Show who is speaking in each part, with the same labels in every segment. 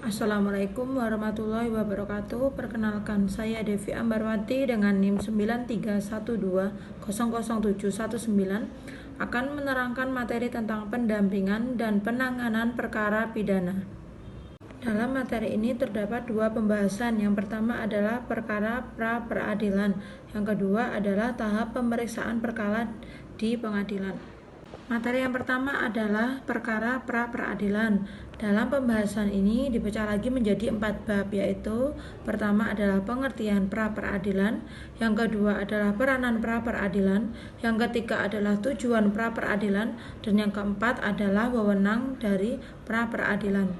Speaker 1: Assalamualaikum warahmatullahi wabarakatuh. Perkenalkan, saya Devi Ambarwati dengan NIM 9312007119 akan menerangkan materi tentang pendampingan dan penanganan perkara pidana. Dalam materi ini terdapat dua pembahasan. Yang pertama adalah perkara pra-peradilan. Yang kedua adalah tahap pemeriksaan perkara di pengadilan. Materi yang pertama adalah perkara pra-peradilan. Dalam pembahasan ini dipecah lagi menjadi 4 bab, yaitu pertama adalah pengertian pra-peradilan, yang kedua adalah peranan pra-peradilan, yang ketiga adalah tujuan pra-peradilan, dan yang keempat adalah wewenang dari pra-peradilan.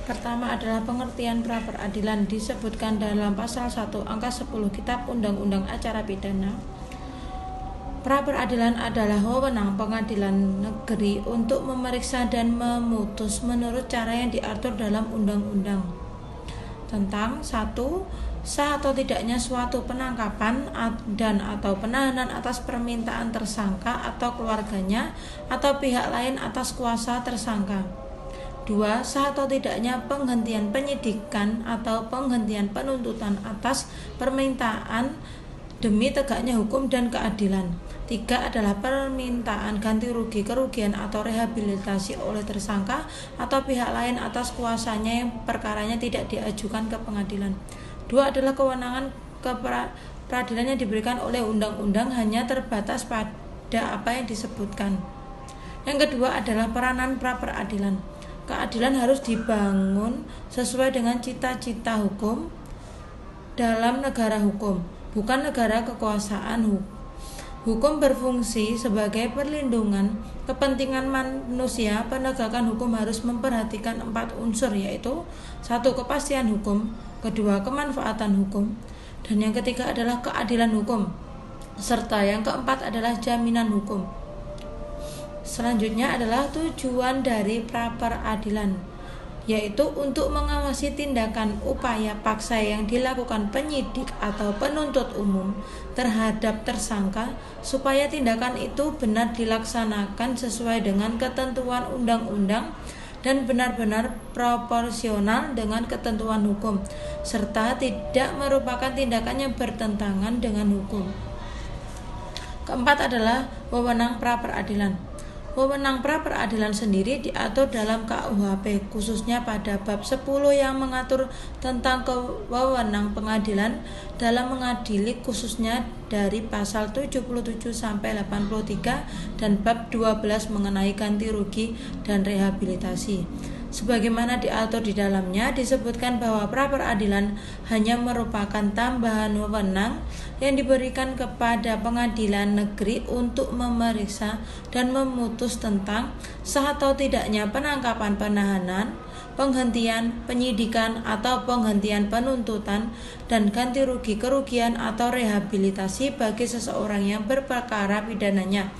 Speaker 1: Pertama adalah pengertian pra-peradilan, disebutkan dalam pasal 1 angka 10 Kitab Undang-Undang Acara Pidana. Pra-peradilan adalah wewenang pengadilan negeri untuk memeriksa dan memutus menurut cara yang diatur dalam undang-undang tentang 1. Sah atau tidaknya suatu penangkapan dan atau penahanan atas permintaan tersangka atau keluarganya atau pihak lain atas kuasa tersangka. 2. Sah atau tidaknya penghentian penyidikan atau penghentian penuntutan atas permintaan demi tegaknya hukum dan keadilan. 3 adalah permintaan ganti rugi, kerugian atau rehabilitasi oleh tersangka atau pihak lain atas kuasanya yang perkaranya tidak diajukan ke pengadilan. 2 adalah kewenangan peradilan yang diberikan oleh undang-undang hanya terbatas pada apa yang disebutkan. Yang kedua adalah peranan pra-peradilan. Keadilan harus dibangun sesuai dengan cita-cita hukum dalam negara hukum, bukan negara kekuasaan hukum. Hukum berfungsi sebagai perlindungan kepentingan manusia. Penegakan hukum harus memperhatikan 4 unsur, yaitu 1. Kepastian hukum, 2. Kemanfaatan hukum, dan yang ketiga adalah keadilan hukum, serta yang keempat adalah jaminan hukum. Selanjutnya adalah tujuan dari pra-peradilan, yaitu untuk mengawasi tindakan upaya paksa yang dilakukan penyidik atau penuntut umum terhadap tersangka supaya tindakan itu benar dilaksanakan sesuai dengan ketentuan undang-undang dan benar-benar proporsional dengan ketentuan hukum, serta tidak merupakan tindakan yang bertentangan dengan hukum. Keempat adalah wewenang pra-peradilan. Wewenang pra-peradilan sendiri diatur dalam KUHP, khususnya pada bab 10 yang mengatur tentang wewenang pengadilan dalam mengadili, khususnya dari pasal 77 sampai 83 dan bab 12 mengenai ganti rugi dan rehabilitasi. Sebagaimana diatur di dalamnya, disebutkan bahwa pra-peradilan hanya merupakan tambahan wewenang yang diberikan kepada pengadilan negeri untuk memeriksa dan memutus tentang sah atau tidaknya penangkapan, penahanan, penghentian penyidikan atau penghentian penuntutan, dan ganti rugi, kerugian atau rehabilitasi bagi seseorang yang berperkara pidananya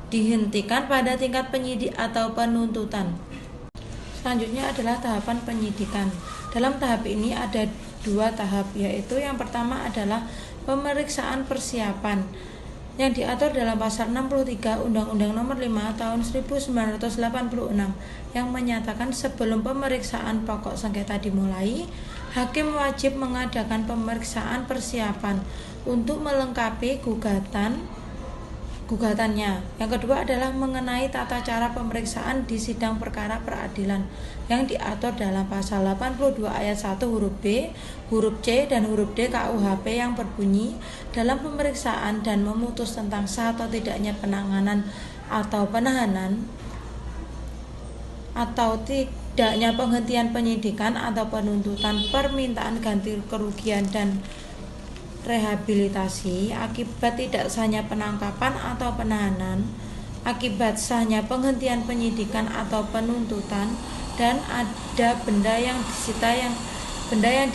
Speaker 1: dihentikan pada tingkat penyidik atau penuntutan. Selanjutnya adalah tahapan penyidikan. Dalam tahap ini ada 2 tahap, yaitu yang pertama adalah pemeriksaan persiapan yang diatur dalam pasal 63 Undang-Undang Nomor 5 Tahun 1986 yang menyatakan sebelum pemeriksaan pokok sengketa dimulai, hakim wajib mengadakan pemeriksaan persiapan untuk melengkapi gugatannya. Yang kedua adalah mengenai tata cara pemeriksaan di sidang perkara peradilan yang diatur dalam pasal 82 ayat 1 huruf B, huruf C, dan huruf D KUHP yang berbunyi, dalam pemeriksaan dan memutus tentang sah atau tidaknya penanganan atau penahanan atau tidaknya penghentian penyidikan atau penuntutan, permintaan ganti kerugian dan rehabilitasi akibat tidak sahnya penangkapan atau penahanan, akibat sahnya penghentian penyidikan atau penuntutan, dan ada benda yang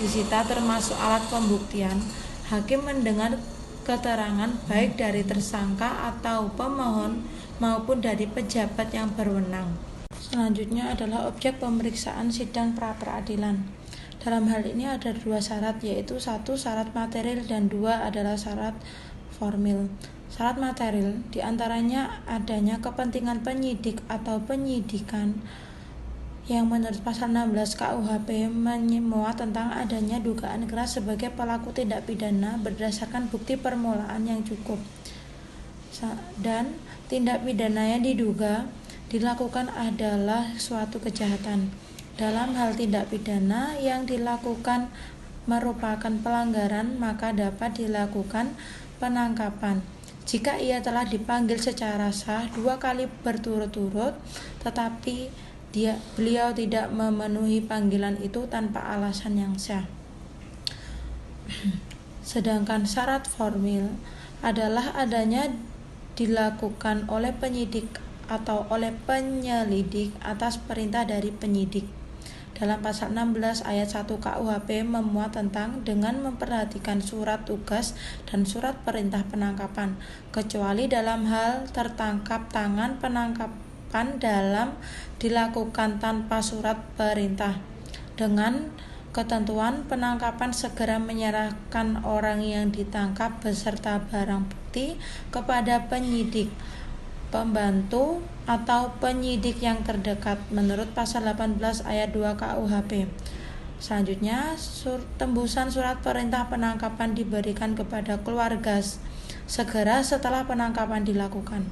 Speaker 1: disita termasuk alat pembuktian, hakim mendengar keterangan baik dari tersangka atau pemohon maupun dari pejabat yang berwenang. Selanjutnya adalah objek pemeriksaan sidang pra-peradilan. Dalam hal ini ada 2 syarat, yaitu 1 syarat material dan 2 adalah syarat formil. Syarat material diantaranya adanya kepentingan penyidik atau penyidikan yang menurut pasal 16 KUHP memuat tentang adanya dugaan keras sebagai pelaku tindak pidana berdasarkan bukti permulaan yang cukup dan tindak pidana yang diduga dilakukan adalah suatu kejahatan. Dalam hal tindak pidana yang dilakukan merupakan pelanggaran, maka dapat dilakukan penangkapan jika ia telah dipanggil secara sah 2 kali berturut-turut tetapi beliau tidak memenuhi panggilan itu tanpa alasan yang sah. Sedangkan syarat formil adalah adanya dilakukan oleh penyidik atau oleh penyelidik atas perintah dari penyidik. Dalam pasal 16 ayat 1 KUHP memuat tentang dengan memperhatikan surat tugas dan surat perintah penangkapan, kecuali dalam hal tertangkap tangan penangkapan dalam dilakukan tanpa surat perintah. Dengan ketentuan penangkapan segera menyerahkan orang yang ditangkap beserta barang bukti kepada penyidik, pembantu atau penyidik yang terdekat menurut pasal 18 ayat 2 KUHP. Selanjutnya, tembusan surat perintah penangkapan diberikan kepada keluarga segera setelah penangkapan dilakukan.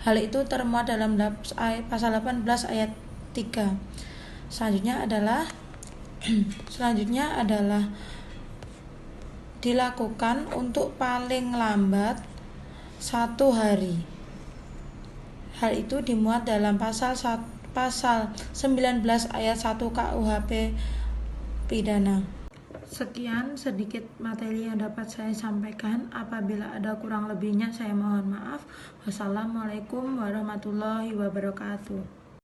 Speaker 1: Hal itu termuat dalam pasal 18 ayat 3. Selanjutnya adalah dilakukan untuk paling lambat 1 hari. Hal itu dimuat dalam pasal 19 ayat 1 KUHP pidana. Sekian sedikit materi yang dapat saya sampaikan. Apabila ada kurang lebihnya saya mohon maaf. Wassalamualaikum warahmatullahi wabarakatuh.